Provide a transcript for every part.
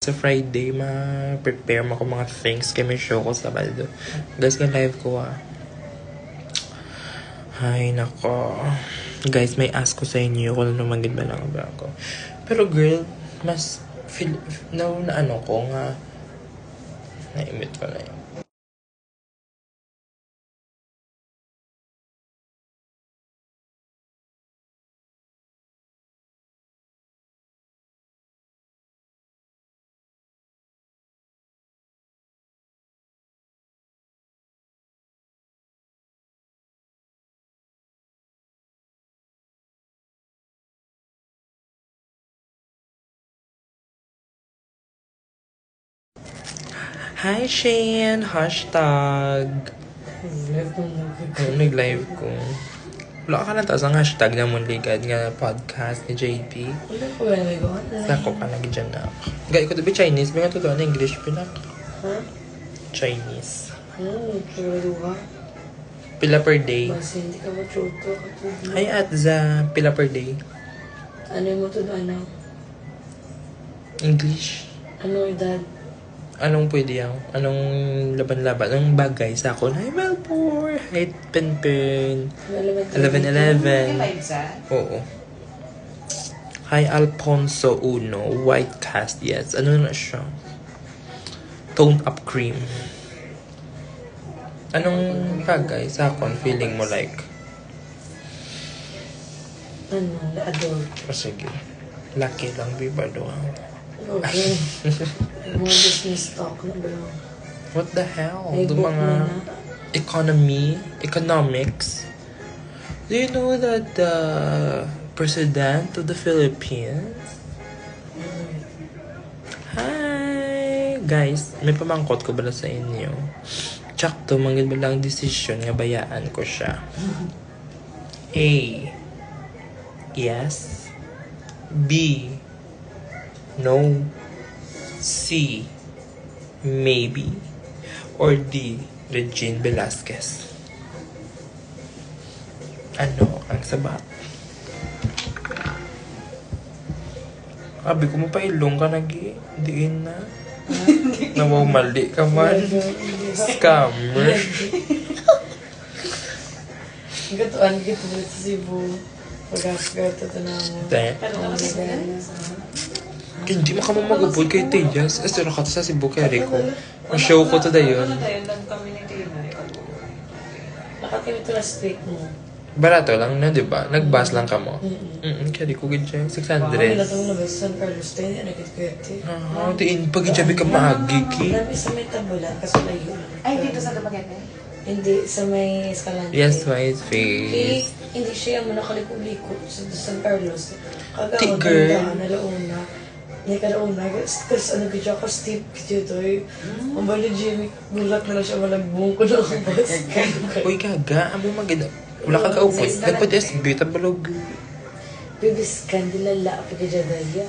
Sa Friday, ma-prepare mo ko mga things kay may show ko sa Baldo. Guys, ka live ko Ay, nako. Guys, may ask ko sa inyo kung ano magid ba lang ba ako. Pero girl, mas feel, na ano ko nga, na-emit ko na yun. Hi, Shane! Hashtag. Nag-live ko. Wala ka na taas ang hashtag na Munligad nga podcast ni JP. Sako ka lagi dyan na. Gaya ko to be Chinese. May nga totoo na English pinak. Huh? Chinese. Pila Pila per day. Basta hindi ka matuto. Hi, Atza. Pila per day. Ano yung matuto, ano? English. Ano edad? Anong pwede yan? Anong laban-laban? Anong bagay sa ako? Hi, Melbourne! Hi, Penpen! 11-11. Oo. Hi, Alfonso Uno. White cast, yes. Ano na siya? Toned up cream. Anong bagay sa akon? Feeling mo like? Ano? Adult. O sige. Lucky lang, biba doon. Okay. Mga business talk na ba? What the hell? May Do book mga na. economics. Do you know that the president of the Philippines? Hi! Guys, may pamangkot ko bala sa inyo. Tsakto, mangin ba lang decision nga bayaan ko siya. A. Yes. B. No. C. Maybe. Or D. Regine Velasquez. Ano ang sabat? Abi ko mo pa ilong ka diin na. Nawamali ka man. Scammer. Gatuan kita sa Cebu. Pag-asgat ito na mo. Te. Hindi mo ka mag-upod kay Tejas. Asira ka to sa Cebu kay Rico. Ang show ko to dayon. Nakatimit ito na steak mo. Barato lang na, di ba? Nag-bus lang ka mo. Kaya Rico gid siya. 600. Natawag na ba sa San Carlos tayo? Nagkit-kwete. Diin. Pag-ijabi ka maagi ki. Nabi sa may tabulan kasi layo. Ay, dito sa Dumaguete? Hindi, sa may Escalante. Yes, my face. Hindi siya mo nakaliko-liko sa San Carlos. Tigger. Kagawad na launa. Hindi ka launa. Kasi ano ka siya, ka-steep ka to eh. Ang bali Jimmy, gulat na lang siya malagbong ko na ang bus. Uy, gaga. Amo maganda. Wala ka kaupod. Nagpad SB. Tabalog. Bibis ka, dilala pa ka dyan daya.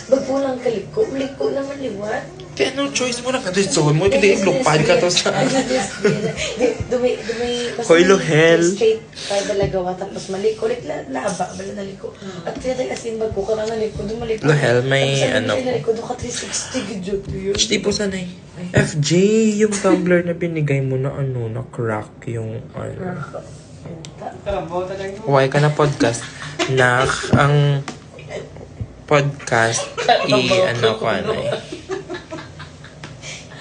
Magpulang kaliko, maliko naman liwat. Kaya no choice mo na ka. So, mo hindi iblupad ka to sa... Dumay, Hoy, Lohel. Straight, tayo balagawa, tapos maliko. Ulit laaba, bala naliko. At kaya tayo asin bago ka na naliko, dumaliko. Lohel, may ano. Tapos naliko, doon ka 360 gidyo yun. Di po sanay. FJ, yung tumbler na binigay mo na ano, na crack yung ano. Why ka na podcast? Na ang podcast ano ko ano eh.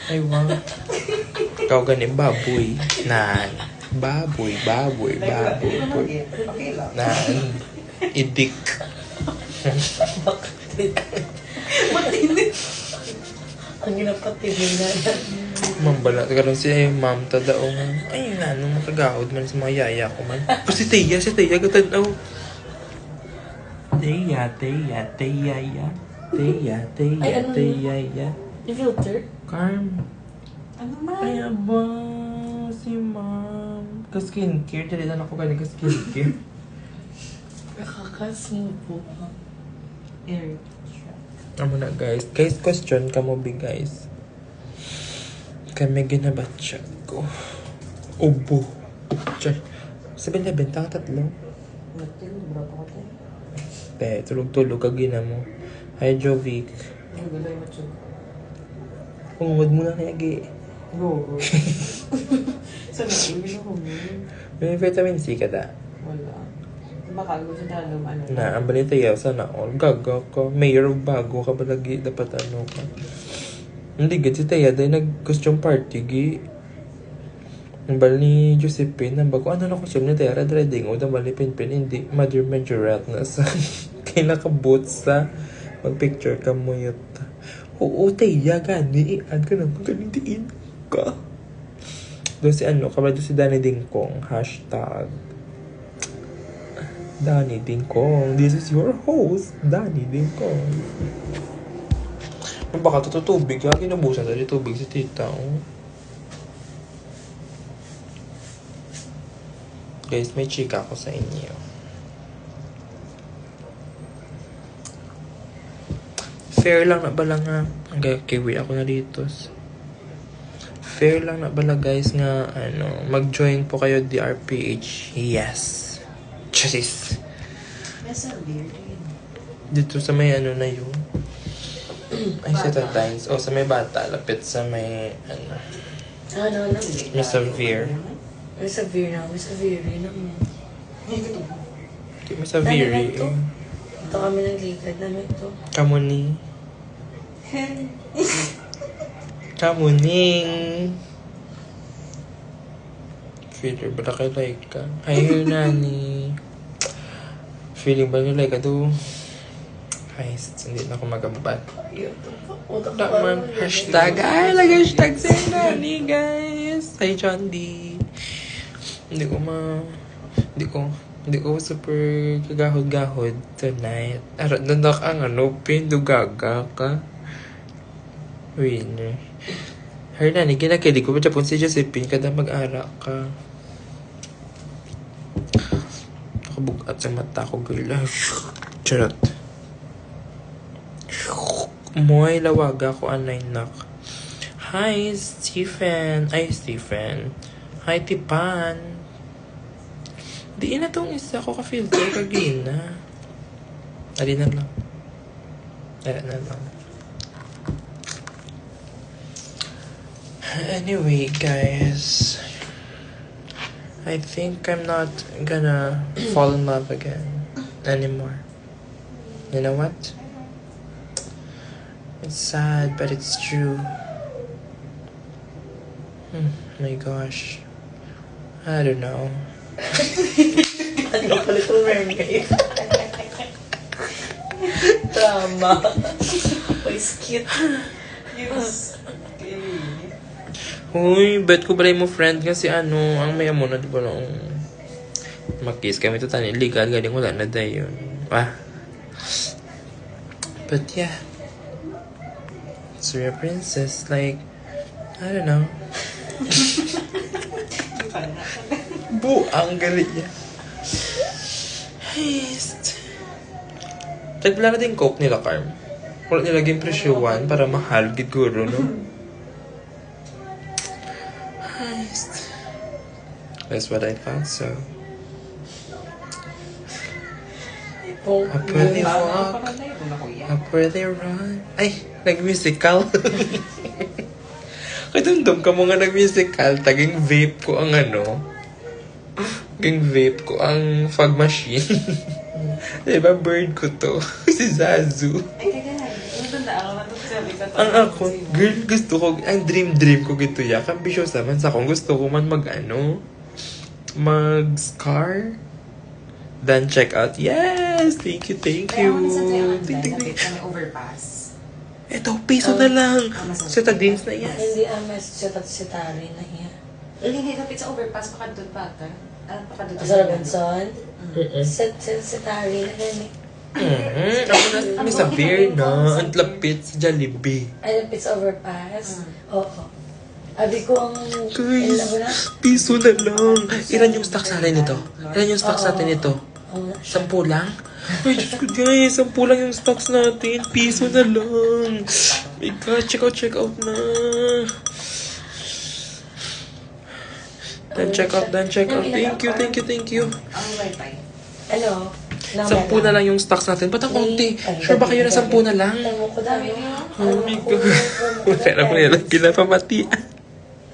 Ay, wow. Ikaw ganin, baboy. Nan. Baboy. Nan. Idik. Ang ginapatinin na yan. Mambala. Karoon siya ma'am tadaong. Ay, nano makagahod man sa mga yaya ko man. Pero si Teya. Gatanaw. Teya. Yung filter? Carm. Ano man? Ay, aba. Si ma'am. Ka-skincare. Dalitan ako ganun ka-skincare. Nakaka-smooth po. Eric. Amo na guys. Guys, question ka mo be guys. Kami ginabatsyag ko. Ubo. 7-11 tang tatlo. Te, tulog-tulog ka gina mo. Hi, Jovic. Ay, gulay mo, Chug. Hungod mo na kaya, gi. Go, go. Sana, hindi na humul. May vitamin C ka da. Wala. Baka gusto na ano. Na, ang balita yaw, sana all. Gaga ka. Mayor of Bago ka ba lagi? Dapat ano ka. Hindi, gad si Taya, dahil nag-costume party, gi. Ang bal ni Josephine, ang bago, ano na costume ni Taya, red reading, o ang bal ni Pinpin, hindi, Mother Majorette na sa, kaya naka-boots sa, mag-picture ka mo yun. Oo, Taya, gani, i-add ka naman, ganitiin ka. Doon si ano, kabla doon si Danny Dingkong, hashtag, Danny Dingkong, this is your host, Danny Dingkong. Baka ito tubig, ha? Kinubusan tayo tubig si tita, oh. Guys, may chika ako sa inyo. Fair lang na bala nga. Hanggang kiwi ako na dito. Fair lang na bala guys nga, ano, mag-join po kayo DRPH. Yes. Chasis. Nasa weird yun. Dito sa may ano na yun. Ay, sa times. O, sa may bata. Lapit sa may, ano, Ano na? may severe. May severe na. May severe naman. Di may severe. Ano to? Ito kami nagligad na ito. Kamuni. Kamuning. Feeling ba na kayo like ka? Ayaw nani. Feeling ba nyo like ka to? Guys, hindi na ako magambat. Taman. Hashtag. Ay, lag-hashtag sa nani, guys. Hi, John D. Hindi ko super kagahod-gahod tonight. Arat na ang ano, pindugaga ka. Winner. Nani, ginakili ko pa Japon si Josephine kada mag-ara ka. Nakabugat sa mata ko, girl. Charot. Moy, lawaga ko anay nak. Hi, Stephen. Ay, Stephen. Hi, Tipan. Di na tong isa ko ka-filter kagina. Ali na lang. Ala na lang. Anyway, guys. I think I'm not gonna fall in love again anymore. You know what? It's sad, but it's true. My gosh. I don't know. Ano pala itong mermaid? Drama. May skit. Yes. Uy, bet ko balay mo friend kasi ano, ang maya mo na, di ba noong mag-kiss kami ito tani, legal, galing wala na dayon. But yeah. Surya Princess, like, I don't know. Buang galit niya. Heist. Tagpala na din coke nila, Carm. Wala nilaging presyuan para mahal, giguro, no? Heist. That's what I thought, so. Up where they walk, up where they run. Ay, nag-musical. Katundom ka mo nga nag-musical, taging vape ko ang ano. Taging vape ko ang fog machine. Diba, bird ko to. Si Zazu. Ang ako, girl, gusto ko, ang dream ko gito ya. Ambitious naman sa akong gusto ko man mag-scar. Then check out. Yes! Thank you. Overpass. Eto, piso na lang. Sa tagdins na yan. Hindi mas sitari na yan. Hindi kapit sa overpass, pakadun pa ata. Sa Robinson? Sitari na yan Ako na, may sa beer na. Ang lapit sa Jollibee. Ay, lapit sa overpass? Oo. Abi ko ang... Guys, piso na lang. Ilan yung stocks natin nito? Ilan yung stocks natin nito? 10 lang? Ay, Diyos ko guys, 10 lang yung stocks natin. Piso na lang. My God, check out na. Then check out. Thank you. Ang wifi. Ano? 10 na lang yung stocks natin. Ba't ang konti? Sure ba kayo na 10 na lang? Ewan ko dami. Oh my God. Wala ko nila kinapamati.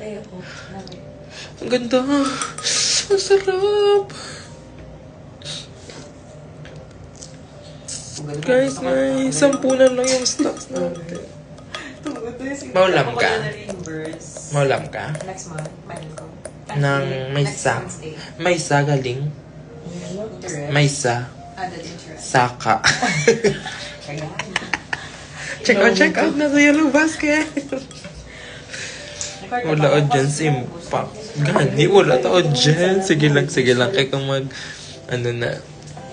Ayoko. Ang ganda. Ang sarap. Guys, 10 na lang yung stocks natin. Maulam ka? Maulam ka? Next month, meron ko. Nang may Next sa. Wednesday. May sa galing. Interest. May sa. Added interest. Saka. Kaya. Check out na sa Yellow Basket. Wala o dyan simpak. Gani, wala ta o dyan. Sige lang. Kaya kung ano na,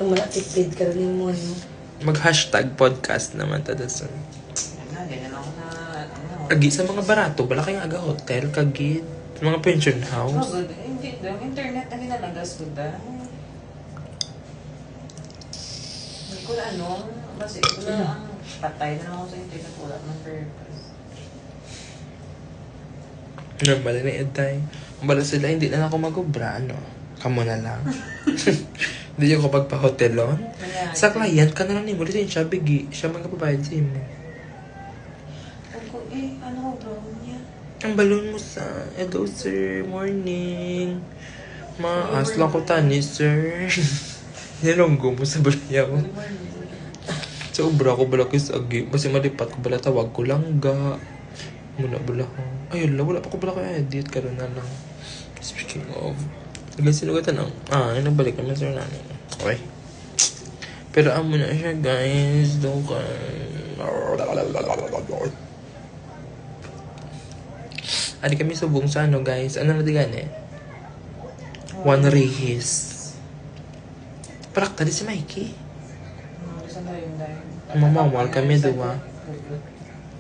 Yung mga tipid ka rin mo, no? mag-hashtag podcast naman tadasan. Ganyan ako na, Agi sa mga barato, bala kayong aga hotel, kagid. Mga pension Oh, house. good. Hindi daw. Internet na nilalagas ko da. Hindi ko na ano. Kasi ko na ang patay na lang ako sa internet. Wala ng purpose. Normal na edtay. Bala sila, hindi na ako mag-ubra, ano? Kamo na lang. Hindi yung kapag pa-hotelon. Kaya, Sa client ka na lang ni mo, dito yung siya, bigi. Siya magkapabayad sa imo. ano ko bro niya? Ang balon mo sa, hello sir, morning. Maas lang ko tani, sir. Nilonggo mo sa balayaw. Sa ubra ko bala kis agi. Kasi malipat ko bala tawag ko lang ga. Muna bala ko. Ayun lang, wala pa ko bala kaya edit. Karoon na lang. Speaking of. Guys, sinugatan ang... nagbalik naman sir namin. Okay. Pero amo na siya guys. Doon ka... Adi kami subong sa ano guys. Ano na digan eh? One Rehis. Parak tadi si Mikey. Saan na yun dahil? Mamawal kami dua.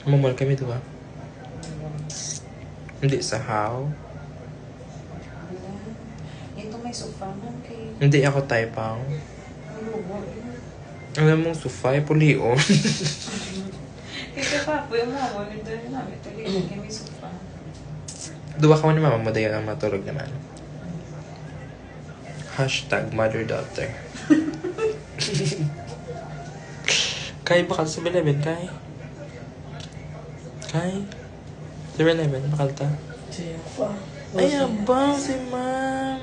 Mamawal kami dua. Hindi sa how. Ito may sofa man kay... Hindi ako typang. Alam mong sufay, pulion. Kaya pa po yung mga wala doon namin. Tuloy kay may sofa. Dua ka man ni mama mo dayo ang matulog naman. Hashtag mother-daughter. Kay bakal sa 7-Eleven, Kay? Kay? 7-Eleven, bakal ta? Siya pa. Ay, abang si ma'am.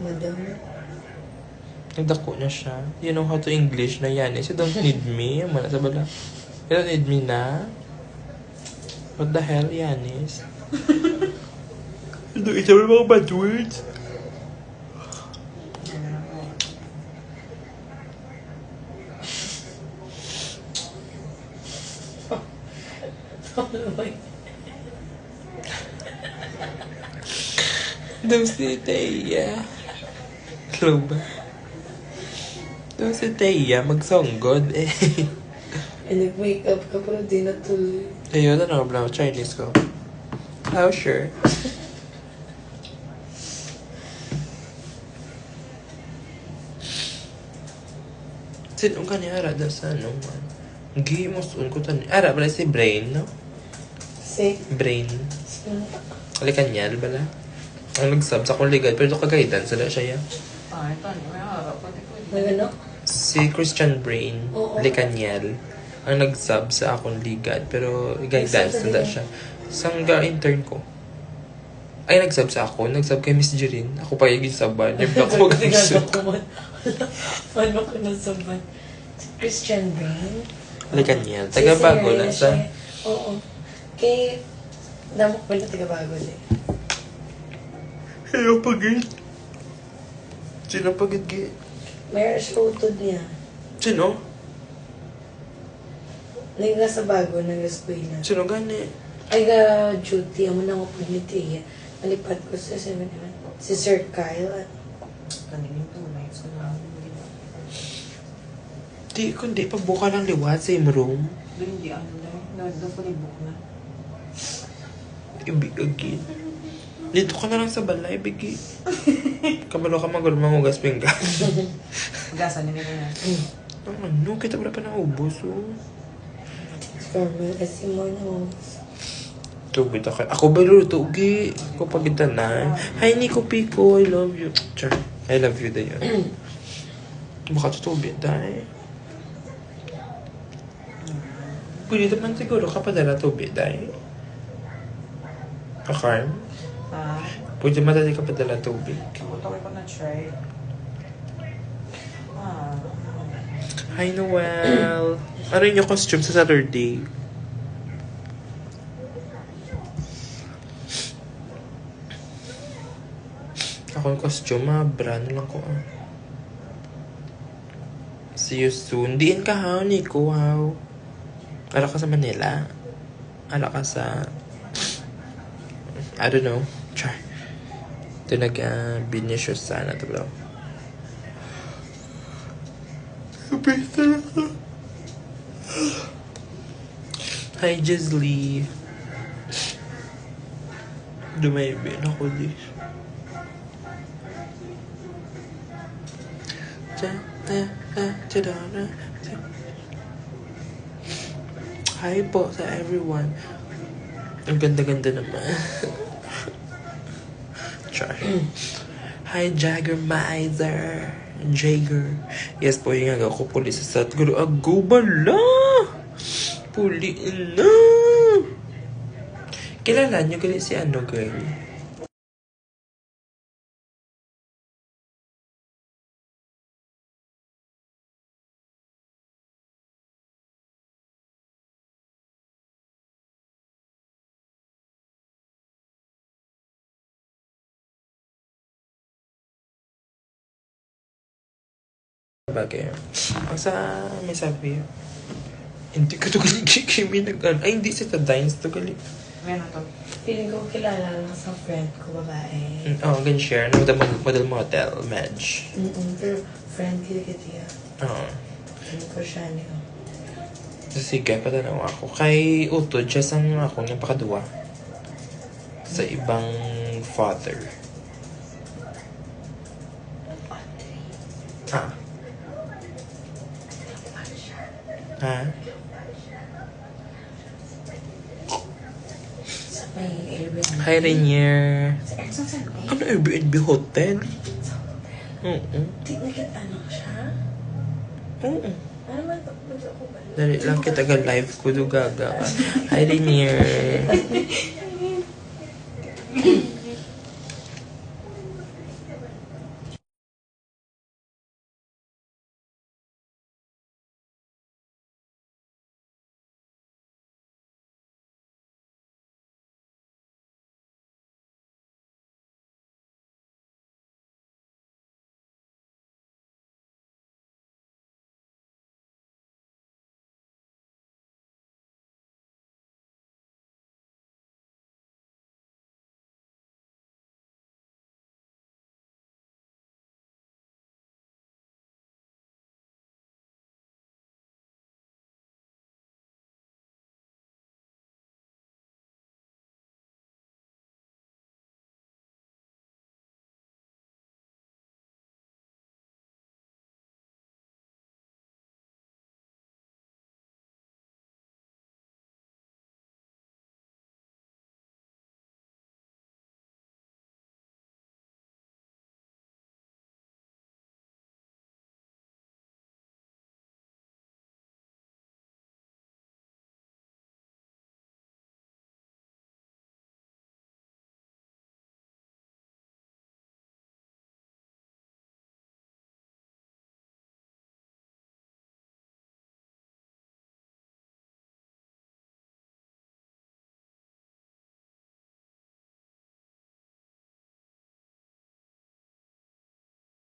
Madam. Nagdako na siya. You know how to English na yan. You don't need me. Mana sa bala. You don't need me na. What the hell, Yanis? Ito, isa mo mga bad words. Daw si Teya. Hello ba? Daw si Teya, magsonggod eh. Nag-wake up ka pero di na tuloy. Ayun, ano ba lang Chinese ko? How sure? Sinong ka niya ara sa ano man? Gimos ko tani. Ara bala si Brain, no? Si? Brain. Alikanyal bala. Ang nag-sub sa akong ligad, pero ito ka-guidance, wala siya yan. Ito. May harap. Pwede. Nagano? Si Christian Brain, Oo. Likanyal, ang nag-sub sa akong ligad, pero guidance, wala siya. Sangga intern ko. Ay, nag-sub sa ako. Nag-sub kay Miss Jirin. Ako pa yung saban. Yung black ko mag-sub. Ano ko na saban? Christian Brain? Likanyal. Taga-bago lang sa... Oo. Kay... Damok pala taga-bago din. Hello, pagit. Sino pagit? Mayroon siya utod niya. Sino? Nasa bago, nag-eskwela. Sino gani? Ay, ga-duty. Amo na ako ni Tia. Nalipat ko sa 7-Eleven. Si Sir Kyle. Kaninin po. Nice ko na. Di, kundi pa buka ng liwat sa room. Doon hindi ano na. Doon po book na. Ibig agin. Dito ka na lang sa balay, bigi. Kamalo ka mangugas pinggan. Magasan nila na. Ang ano, kita wala pa naubos, oh. Formal kasi mo na. Tugit ako. Ako ba luto, ugi? Ako pagitan na. Hi, Nico Pico. I love you. Char. I love you din yun. Baka tutubi, dahil. Pwede naman siguro kapadala tubi, dahil. Kakarm. Ah, Pwede madali kapadala tubig. buto ko na try. Ah, Hi, Noel. Ano yung costume sa Saturday? Ako yung costume, brand lang ko. See you soon. Diin ka, ha, Nico, how? Ala ka sa Manila? Ala ka sa... I don't know. Char. Ito nag-binicious sana ito, bro. Sabi talaga. Hi, Jizly. Dumaybin ako di. Hi po sa everyone. Ang ganda-ganda naman. Char. Hi, Jagger Miser. Jagger. Yes po, yung agaw ko puli sa Satguru. Agaw bala! Puliin na! Kilala nyo gali si ano, girl? Bagay. Ang sa may sabi, hindi ko to gali Kimi nag-ano. Ay, hindi si Tadines to gali. meron to. Feeling ko kilala lang sa friend ko, babae. Oo, gan share. Model model, Madge. Pero friend kita kaya. Oo. Ano ko siya niyo. So, sige, patanaw ako. Kay Uto, just ang ako niyang pakaduwa. Sa ibang father. Ah. Ha? Sa may Airbnb. Hi, Rainier. Sa Sunday. Ano Airbnb hotel? Oo. Tignan ano siya? Oo. Ano man ito? Ba't ako ba? Dali lang kita live ko do gaga. Hi, Rainier.